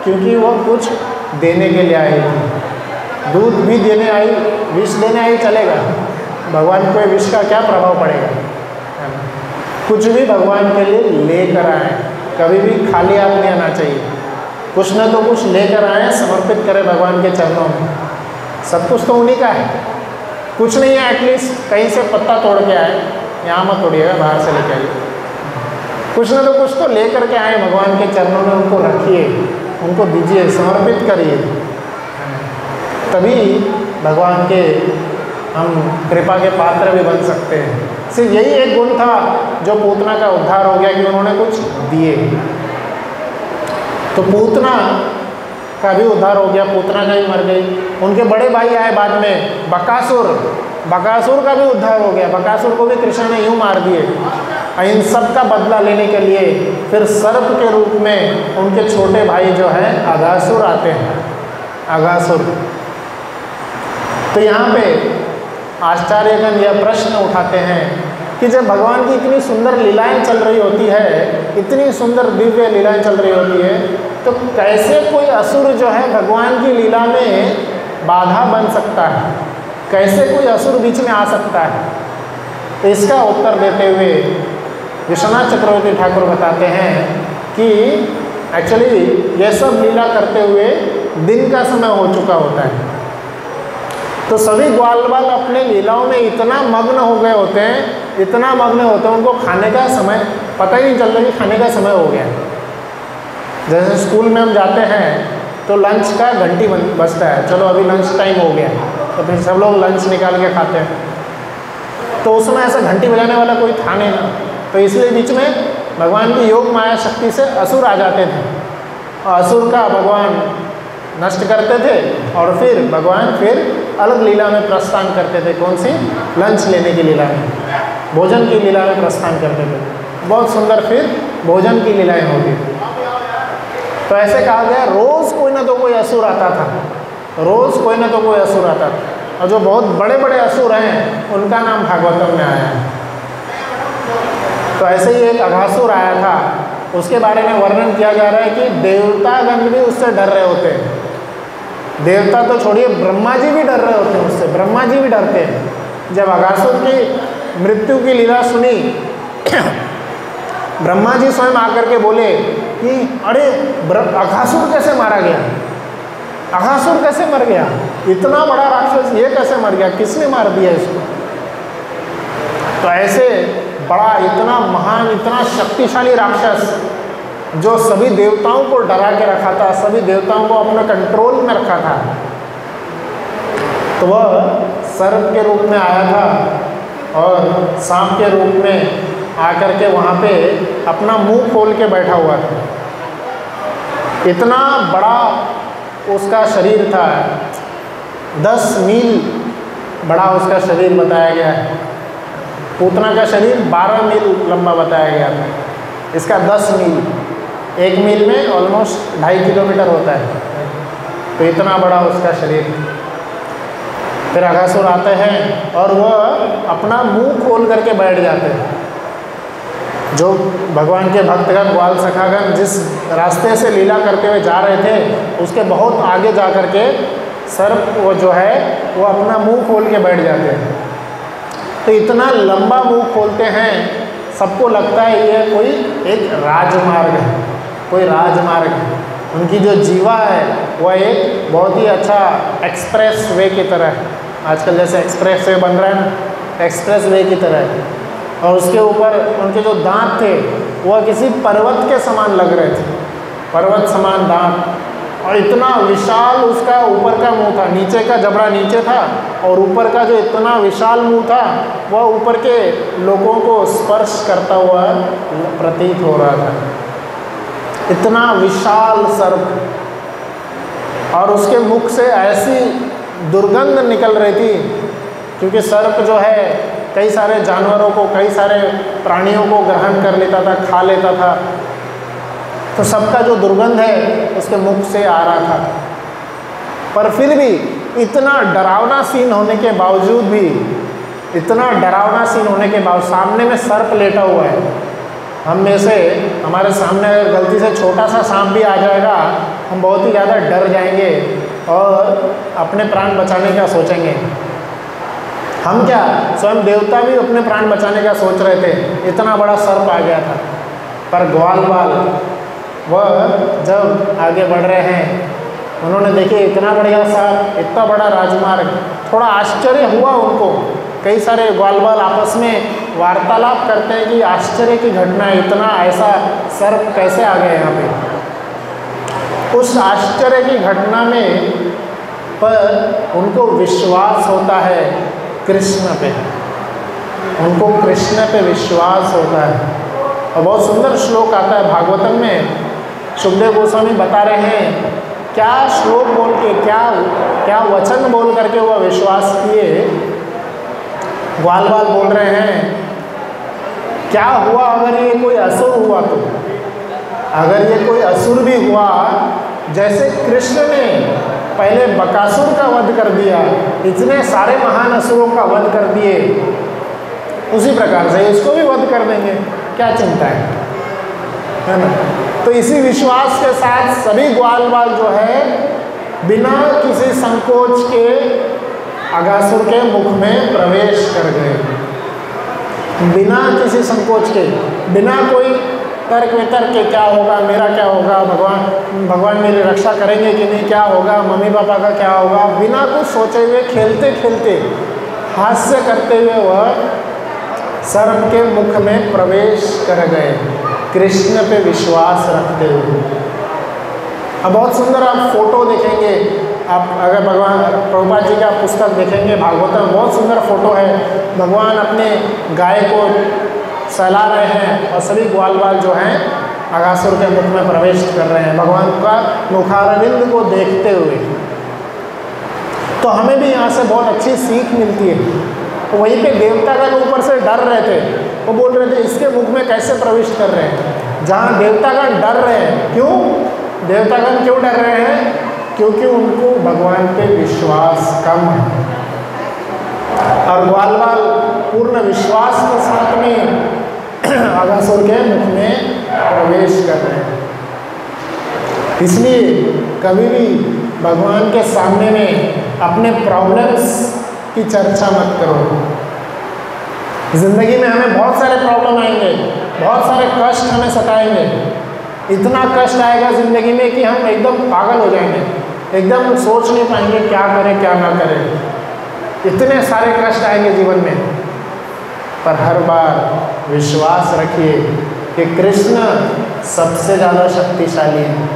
क्योंकि वो कुछ देने के लिए आई थी। दूध भी देने आई, विष देने आई, चलेगा, भगवान को विष का क्या प्रभाव पड़ेगा? कुछ भी भगवान के लिए लेकर आए, कभी भी खाली हाथ नहीं आना चाहिए। कुछ न तो कुछ लेकर आए, समर्पित करें भगवान के चरणों में। सब कुछ तो उन्हीं का है, कुछ नहीं है, एटलीस्ट कहीं से पत्ता तोड़ के आए, यहाँ मत तोड़िएगा, बाहर से लेके आइए। कुछ न तो कुछ तो लेकर के आए भगवान के चरणों में, उनको रखिए, उनको दीजिए, समर्पित करिए, तभी भगवान के हम कृपा के पात्र भी बन सकते हैं। सिर्फ यही एक गुण था जो पूतना का उद्धार हो गया कि उन्होंने कुछ दिए। तो पूतना का भी उद्धार हो गया, पूतना का भी मर गई। उनके बड़े भाई आए बाद में, बकासुर, बकासुर का भी उद्धार हो गया। बकासुर को भी कृष्ण ने यूँ मार दिए। इन सब का बदला लेने के लिए फिर सर्प के रूप में उनके छोटे भाई जो हैं अघासुर आते हैं, अघासुर। तो यहाँ पे आचार्यगण यह प्रश्न उठाते हैं कि जब भगवान की इतनी सुंदर लीलाएं चल रही होती है, इतनी सुंदर दिव्य लीलाएं चल रही होती है, तो कैसे कोई असुर जो है भगवान की लीला में बाधा बन सकता है? कैसे कोई असुर बीच में आ सकता है? तो इसका उत्तर देते हुए विश्वनाथ चक्रवर्ती ठाकुर बताते हैं कि एक्चुअली ये सब लीला करते हुए दिन का समय हो चुका होता है। तो सभी ग्वाल बाल अपने लीलाओं में इतना मग्न हो गए होते हैं, इतना मग्न होते हैं, उनको खाने का समय पता ही नहीं चलता कि खाने का समय हो गया। जैसे स्कूल में हम जाते हैं तो लंच का घंटी बजता है, चलो अभी लंच टाइम हो गया, तो फिर सब लोग लंच निकाल के खाते हैं। तो उस समय ऐसा घंटी बजाने वाला कोई था नहीं ना, तो इसलिए बीच में भगवान की योग माया शक्ति से असुर आ जाते थे और असुर का भगवान नष्ट करते थे और फिर भगवान फिर अलग लीला में प्रस्थान करते थे। कौन सी? लंच लेने की लीला में, भोजन की लीला में प्रस्थान करते थे। बहुत सुंदर फिर भोजन की लीलाएं होती थी। तो ऐसे कहा गया रोज़ कोई ना तो कोई असुर आता था, रोज़ कोई ना तो कोई असुर आता था। और जो बहुत बड़े बड़े असुर हैं उनका नाम भागवतम में आया है। तो ऐसे ही एक अघासुर आया था उसके बारे में वर्णन किया जा रहा है कि देवतागण भी उससे डर रहे होते हैं। देवता तो छोड़िए, ब्रह्मा जी भी डर रहे होते हैं उससे, ब्रह्मा जी भी डरते हैं। जब अघासुर की मृत्यु की लीला सुनी ब्रह्मा जी स्वयं आकर के बोले कि अरे अघासुर कैसे मारा गया, अघासुर कैसे मर गया, इतना बड़ा राक्षस ये कैसे मर गया, किसने मार दिया इसको। तो ऐसे बड़ा, इतना महान, इतना शक्तिशाली राक्षस जो सभी देवताओं को डरा के रखा था, सभी देवताओं को अपने कंट्रोल में रखा था, तो वह सर्प के रूप में आया था और सांप के रूप में आकर के वहाँ पे अपना मुंह खोल के बैठा हुआ था। इतना बड़ा उसका शरीर था, 10 मील बड़ा उसका शरीर बताया गया है। पूतना का शरीर 12 मील लंबा बताया गया था, इसका 10 मील, 1 मील में ऑलमोस्ट 2.5 किलोमीटर होता है। तो इतना बड़ा उसका शरीर। फिर अघासुर आते हैं और वह अपना मुंह खोल करके बैठ जाते हैं। जो भगवान के भक्तगण, ग्वाल सखागण जिस रास्ते से लीला करते हुए जा रहे थे, उसके बहुत आगे जा कर के सर्प वो जो है वो अपना मुंह खोल के बैठ जाते हैं। तो इतना लंबा मुंह खोलते हैं, सबको लगता है ये कोई एक राजमार्ग है, कोई राजमार्ग है। उनकी जो जीवा है वह एक बहुत ही अच्छा एक्सप्रेस वे की तरह है। आजकल जैसे एक्सप्रेस वे बन रहा है ना, एक्सप्रेस वे की तरह है। और उसके ऊपर उनके जो दांत थे वह किसी पर्वत के समान लग रहे थे, पर्वत समान दांत। और इतना विशाल उसका ऊपर का मुंह था, नीचे का जबड़ा नीचे था और ऊपर का जो इतना विशाल मुंह था वह ऊपर के लोगों को स्पर्श करता हुआ प्रतीत हो रहा था। इतना विशाल सर्प, और उसके मुख से ऐसी दुर्गंध निकल रही थी, क्योंकि सर्प जो है कई सारे जानवरों को, कई सारे प्राणियों को ग्रहण कर लेता था, खा लेता था। तो सबका जो दुर्गंध है उसके मुख से आ रहा था। पर फिर भी इतना डरावना सीन होने के बावजूद भी, इतना डरावना सीन होने के बावजूद, सामने में सर्प लेटा हुआ है। हम में से, हमारे सामने अगर गलती से छोटा सा सांप भी आ जाएगा, हम बहुत ही ज़्यादा डर जाएंगे और अपने प्राण बचाने का सोचेंगे। हम क्या, स्वयं देवता भी अपने प्राण बचाने का सोच रहे थे, इतना बड़ा सर्प आ गया था। पर ग्वाल बाल वह जब आगे बढ़ रहे हैं, उन्होंने देखे इतना बढ़िया सांप, इतना बड़ा राजमार्ग, थोड़ा आश्चर्य हुआ उनको। कई सारे ग्वाल बाल आपस में वार्तालाप करते हैं कि आश्चर्य की घटना है, इतना ऐसा सर्प कैसे आ गया यहाँ पे। उस आश्चर्य की घटना में पर उनको विश्वास होता है कृष्ण पे, उनको कृष्ण पे विश्वास होता है। और बहुत सुंदर श्लोक आता है भागवतम में, सुखदेव गोस्वामी बता रहे हैं क्या श्लोक बोल के, क्या वचन बोल करके वह विश्वास किए। ग्वाल बाल बोल रहे हैं, क्या हुआ अगर ये कोई असुर हुआ तो, अगर ये कोई असुर भी हुआ, जैसे कृष्ण ने पहले बकासुर का वध कर दिया, इतने सारे महान असुरों का वध कर दिए, उसी प्रकार से इसको भी वध कर देंगे, क्या चिंता है ना। तो इसी विश्वास के साथ सभी ग्वाल बाल जो है बिना किसी संकोच के अघासुर के मुख में प्रवेश कर गए, बिना किसी संकोच के, बिना कोई तर्क वितर्क के, क्या होगा, मेरा क्या होगा, भगवान मेरी रक्षा करेंगे कि नहीं, क्या होगा, मम्मी पापा का क्या होगा, बिना कुछ सोचे हुए, खेलते खेलते, हास्य करते हुए वह सर्प के मुख में प्रवेश कर गए, कृष्ण पे विश्वास रखते हुए। अब बहुत सुंदर आप फोटो देखेंगे, आप अगर भगवान प्रभुपाद जी का पुस्तक देखेंगे भागवत में, बहुत सुंदर फोटो है। भगवान अपने गाय को सहला रहे हैं और सभी ग्वाल बाल जो हैं अघासुर के मुख में प्रवेश कर रहे हैं, भगवान का मुखारविंद को देखते हुए। तो हमें भी यहाँ से बहुत अच्छी सीख मिलती है। तो वहीं पे देवतागण ऊपर से डर रहे थे, वो बोल रहे थे इसके मुख में कैसे प्रविष्ट कर रहे हैं, जहाँ देवतागण डर रहे हैं। क्यों देवतागण क्यों डर रहे हैं? क्योंकि उनको भगवान पे विश्वास कम है। और ग्वाल बाल पूर्ण विश्वास के साथ में अघासुर के मुख में प्रवेश कर रहे हैं। इसलिए कभी भी भगवान के सामने में अपने प्रॉब्लम्स की चर्चा मत करो। ज़िंदगी में हमें बहुत सारे प्रॉब्लम आएंगे, बहुत सारे कष्ट हमें सताएंगे। इतना कष्ट आएगा ज़िंदगी में कि हम एकदम पागल हो जाएंगे, एकदम सोच नहीं पाएंगे क्या करें क्या ना करें। इतने सारे कष्ट आएंगे जीवन में, पर हर बार विश्वास रखिए कि कृष्ण सबसे ज़्यादा शक्तिशाली है,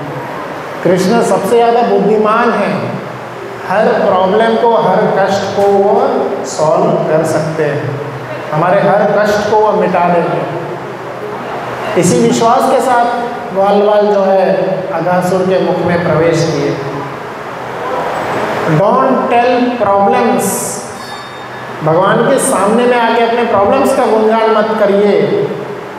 कृष्ण सबसे ज़्यादा बुद्धिमान है। हर प्रॉब्लम को, हर कष्ट को वो सॉल्व कर सकते हैं, हमारे हर कष्ट को वो मिटा देंगे। इसी विश्वास के साथ ग्वालवाल जो है अघासुर के मुख में प्रवेश किए। डोंट टेल प्रॉब्लम्स, भगवान के सामने में आके अपने प्रॉब्लम्स का गुणगान मत करिए,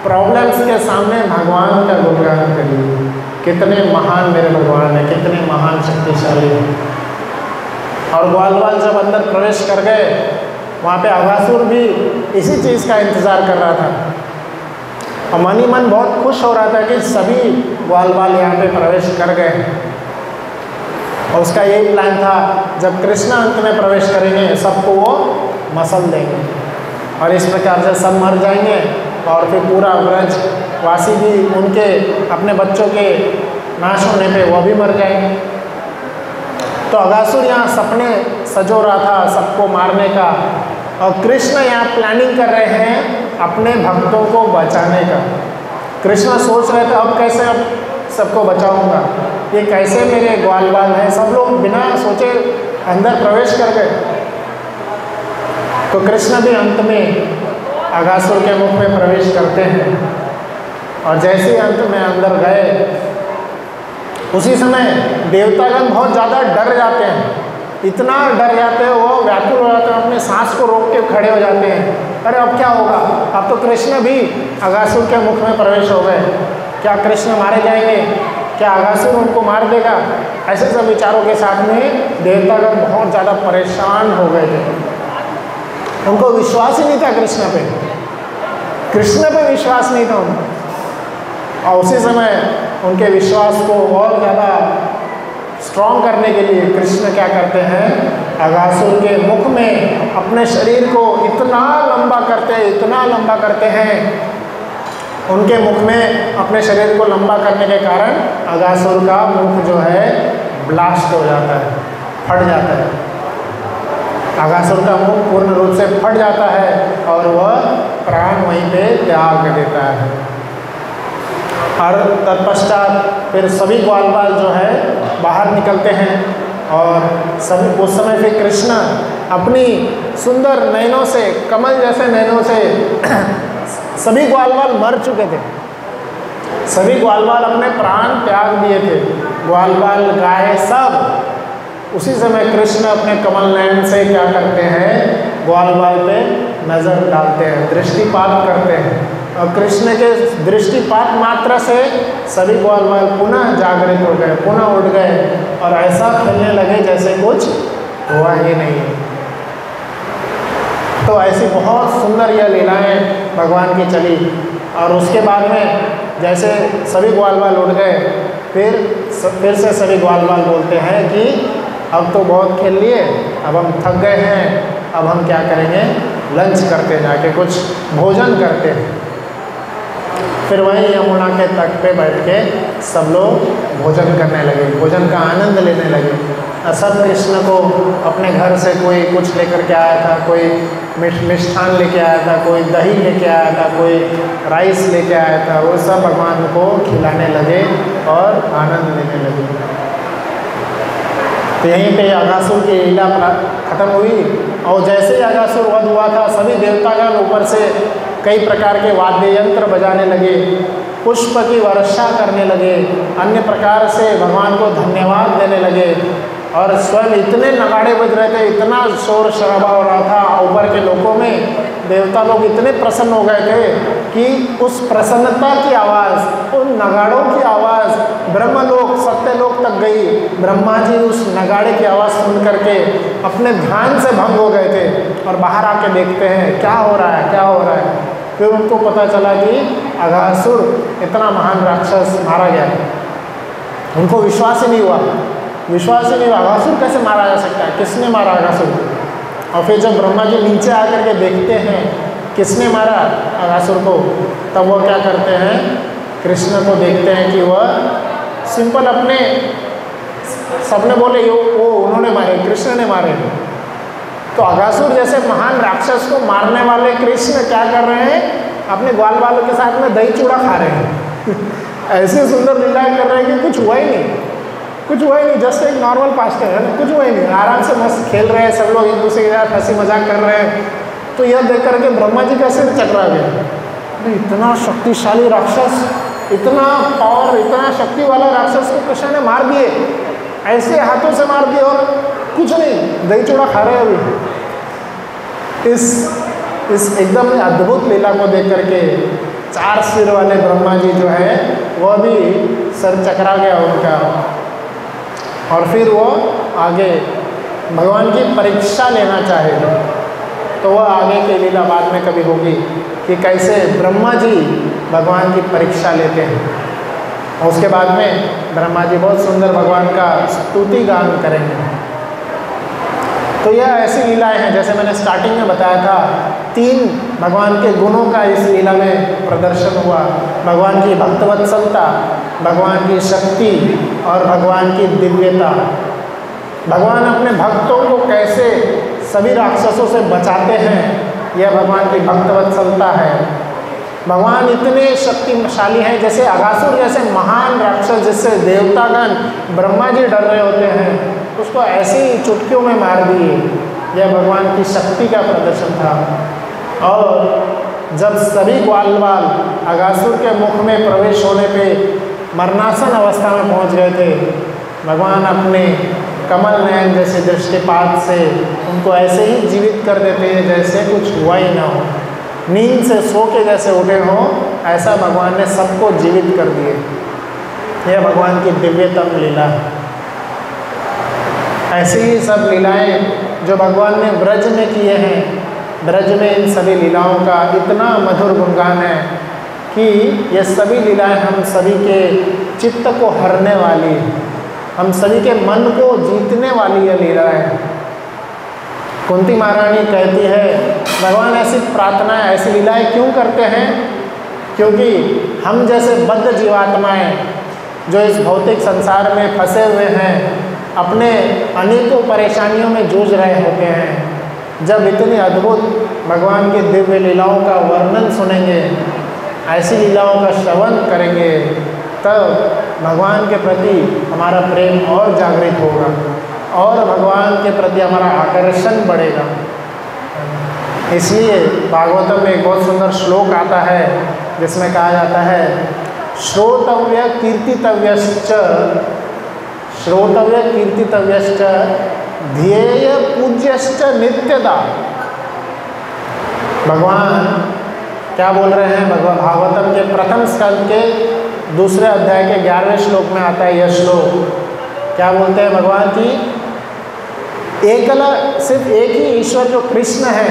प्रॉब्लम्स के सामने भगवान का गुणगान करिए। कितने महान मेरे भगवान हैं, कितने महान शक्तिशाली हैं। और ग्वालवाल जब अंदर प्रवेश कर गए, वहाँ पे अघासुर भी इसी चीज़ का इंतज़ार कर रहा था और मन ही मन बहुत खुश हो रहा था कि सभी ग्वालवाल यहाँ पे प्रवेश कर गए। और उसका यही प्लान था, जब कृष्ण अंत में प्रवेश करेंगे सबको वो मसल देंगे और इस प्रकार से सब मर जाएंगे और फिर पूरा व्रजवासी भी उनके अपने बच्चों के नाश होने पे वो भी मर जाएंगे। तो अघासुर यहाँ सपने सजो रहा था सबको मारने का, और कृष्ण यहाँ प्लानिंग कर रहे हैं अपने भक्तों को बचाने का। कृष्ण सोच रहे थे अब कैसे अब सबको बचाऊंगा, ये कैसे मेरे ग्वालवाल हैं। सब लोग बिना सोचे अंदर प्रवेश कर गए। तो कृष्ण भी अंत में अघासुर के मुख में प्रवेश करते हैं और जैसे ही अंत में अंदर गए, उसी समय देवतागण बहुत ज़्यादा डर जाते हैं, इतना डर जाते हैं, वो व्याकुल हो जाते हैं, अपने सांस को रोक के खड़े हो जाते हैं। अरे अब क्या होगा, अब तो कृष्ण भी अघासुर के मुख में प्रवेश हो गए, क्या कृष्ण मारे जाएंगे, क्या अघासुर उनको मार देगा। ऐसे सब विचारों के साथ में देवतागण बहुत ज़्यादा परेशान हो गए थे। उनको विश्वास ही नहीं था कृष्ण पे विश्वास नहीं था उनको। और उसी समय उनके विश्वास को और ज़्यादा स्ट्रॉन्ग करने के लिए कृष्ण क्या करते हैं, अघासुर के मुख में अपने शरीर को इतना लंबा करते हैं, उनके मुख में अपने शरीर को लंबा करने के कारण अघासुर का मुख जो है ब्लास्ट हो जाता है, फट जाता है। अघासुर का मुख पूर्ण रूप से फट जाता है और वह प्राण वहीं पे त्याग देता है। और तत्पश्चात फिर सभी ग्वालवाल जो है बाहर निकलते हैं और सभी उस समय फिर कृष्ण अपनी सुंदर नैनों से, कमल जैसे नैनों से सभी ग्वालवाल मर चुके थे, सभी ग्वालवाल अपने प्राण त्याग दिए थे, ग्वालवाल गाय सब। उसी समय कृष्ण अपने कमल नयन से क्या करते हैं, ग्वालवाल पे नज़र डालते हैं, दृष्टिपात करते हैं। और कृष्ण के दृष्टिपात मात्र से सभी ग्वालवाल पुनः जागृत हो गए, पुनः उठ गए और ऐसा खेलने लगे जैसे कुछ हुआ ही नहीं। तो ऐसी बहुत सुंदर यह लीलाएँ भगवान की चली। और उसके बाद में जैसे सभी ग्वालवाल उठ गए, फिर से सभी ग्वालवाल बोलते हैं कि अब तो बहुत खेल लिए, अब हम थक गए हैं, अब हम क्या करेंगे, लंच करते हैं, जाके कुछ भोजन करते हैं। फिर वहीं यमुना के तट पे बैठ के सब लोग भोजन करने लगे, भोजन का आनंद लेने लगे। सब कृष्ण को अपने घर से कोई कुछ लेकर के आया था, कोई मिष्ठान लेके आया था, कोई दही लेके आया था, कोई राइस लेके आया था, वो सब भगवान को खिलाने लगे और आनंद लेने लगे। तो यहीं पे अघासुर की लीला खत्म हुई। और जैसे ही अघासुर वध हुआ था, सभी देवतागण ऊपर से कई प्रकार के वाद्य यंत्र बजाने लगे, पुष्प की वर्षा करने लगे, अन्य प्रकार से भगवान को धन्यवाद देने लगे। और स्वयं इतने नगाड़े बज रहे थे, इतना शोर शराबा हो रहा था ऊपर के लोकों में, देवता लोग इतने प्रसन्न हो गए थे कि उस प्रसन्नता की आवाज़, उन नगाड़ों की आवाज़ ब्रह्मलोक सत्यलोक तक गई। ब्रह्मा जी उस नगाड़े की आवाज़ सुन करके अपने ध्यान से भंग हो गए थे और बाहर आके देखते हैं क्या हो रहा है, क्या हो रहा है। फिर उनको पता चला कि अघासुर इतना महान राक्षस मारा गया है। उनको विश्वास ही नहीं हुआ, अघासुर कैसे मारा जा सकता है, किसने मारा अघासुर को। और फिर जब ब्रह्मा जी नीचे आकर के देखते हैं किसने मारा अघासुर को, तब वो क्या करते हैं, कृष्ण को देखते हैं कि वह सिंपल अपने, सबने बोले वो उन्होंने मारे, कृष्ण ने मारे। तो अघासुर जैसे महान राक्षस को मारने वाले कृष्ण क्या कर रहे हैं, अपने ग्वाल वालों के साथ में दही चूड़ा खा रहे हैं। ऐसे सुंदर लीलाएं कर रहे हैं कि कुछ हुआ ही नहीं, जस्ट एक नॉर्मल पास्टर है ना, कुछ हुआ ही नहीं, आराम से मस्त खेल रहे हैं, सब लोग एक दूसरे के साथ हंसी मजाक कर रहे हैं। तो यह देख करके ब्रह्मा जी का सिर चकरा गया, इतना शक्तिशाली राक्षस, इतना पावर, इतना शक्ति वाला राक्षस को कृष्ण ने मार दिए, ऐसे हाथों से मार दिए और कुछ नहीं, दही चूड़ा खा रहे हैं अभी। इस एकदम अद्भुत लीला को देख करके 4 सिर वाले ब्रह्मा जी जो है वह भी सर चकरा गया उनका। और फिर वो आगे भगवान की परीक्षा लेना चाहे, तो वह आगे की लीला बाद में कभी होगी कि कैसे ब्रह्मा जी भगवान की परीक्षा लेते हैं। और उसके बाद में ब्रह्मा जी बहुत सुंदर भगवान का स्तुति गान करेंगे। तो यह ऐसी लीलाएं हैं, जैसे मैंने स्टार्टिंग में बताया था, 3 भगवान के गुणों का इस लीला में प्रदर्शन हुआ। भगवान की भक्तवत्सलता, भगवान की शक्ति और भगवान की दिव्यता। भगवान अपने भक्तों को कैसे सभी राक्षसों से बचाते हैं, यह भगवान की भक्तवत्सलता है। भगवान इतने शक्तिशाली हैं, जैसे अघासुर जैसे महान राक्षस जिससे देवतागण ब्रह्मा जी डर रहे होते हैं, उसको ऐसे ही चुटकियों में मार दिए। यह भगवान की शक्ति का प्रदर्शन था। और जब सभी ग्वाल बाल अघासुर के मुख में प्रवेश होने पे मरणासन अवस्था में पहुंच गए थे, भगवान अपने कमल नयन जैसे दृष्टिपात से उनको ऐसे ही जीवित कर देते हैं जैसे कुछ हुआ ही ना हो, नींद से सो के जैसे उठे हों, ऐसा भगवान ने सबको जीवित कर दिए। यह भगवान की दिव्यतम लीला है। ऐसी ही सब लीलाएं जो भगवान ने ब्रज में किए हैं, ब्रज में इन सभी लीलाओं का इतना मधुर गुणगान है कि ये सभी लीलाएं हम सभी के चित्त को हरने वाली, हम सभी के मन को जीतने वाली ये लीलाएं हैं। कुंती महारानी कहती है, भगवान ऐसी प्रार्थनाएं, ऐसी लीलाएं क्यों करते हैं? क्योंकि हम जैसे बद्ध जीवात्माएं जो इस भौतिक संसार में फंसे हुए हैं, अपने अनेकों परेशानियों में जूझ रहे होते हैं, जब इतनी अद्भुत भगवान की दिव्य लीलाओं का वर्णन सुनेंगे, ऐसी लीलाओं का श्रवण करेंगे, तब भगवान के प्रति हमारा प्रेम और जागृत होगा और भगवान के प्रति हमारा आकर्षण बढ़ेगा। इसलिए भागवतम में एक बहुत सुंदर श्लोक आता है जिसमें कहा जाता है, श्रोतव्य कीर्तितव्यश्च, श्रोतव्य कीर्तितव्यश्च ध्येय पूज्यश्च नित्यदा। भगवान क्या बोल रहे हैं? भगवान भागवतम के प्रथम स्कंद के 2 अध्याय के 11वें श्लोक में आता है यह श्लोक। क्या बोलते हैं भगवान की? सिर्फ एक ही ईश्वर जो कृष्ण है,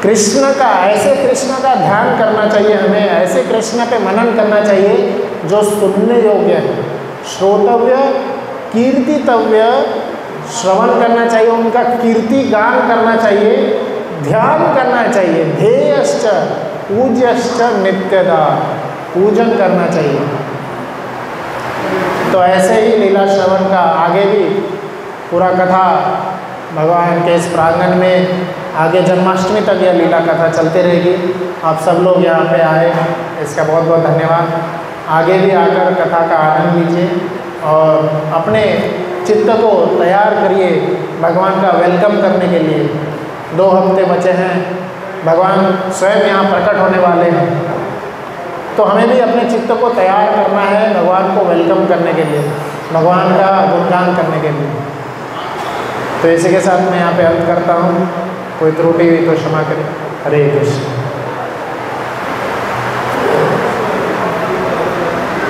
कृष्ण का, ऐसे कृष्ण का ध्यान करना चाहिए हमें, ऐसे कृष्ण पे मनन करना चाहिए जो सुनने योग्य है। श्रोतव्य कीर्तितव्य, श्रवण करना चाहिए, उनका कीर्ति गान करना चाहिए, ध्यान करना चाहिए, ध्येयश्च पूज्यश्च नित्यदा, पूजन करना चाहिए। तो ऐसे ही लीला श्रवण का आगे भी पूरा कथा भगवान के इस प्रांगण में आगे जन्माष्टमी तक यह लीला कथा चलती रहेगी। आप सब लोग यहाँ पे आए, इसका बहुत बहुत धन्यवाद। आगे भी आकर कथा का आनंद लीजिए और अपने चित्त को तैयार करिए भगवान का वेलकम करने के लिए। 2 हफ्ते बचे हैं, भगवान स्वयं यहाँ प्रकट होने वाले हैं, तो हमें भी अपने चित्त को तैयार करना है भगवान को वेलकम करने के लिए, भगवान का गुणगान करने के लिए। तो इसी के साथ मैं यहाँ पे अंत करता हूँ। कोई त्रुटि हुई तो क्षमा करें। हरे कृष्ण।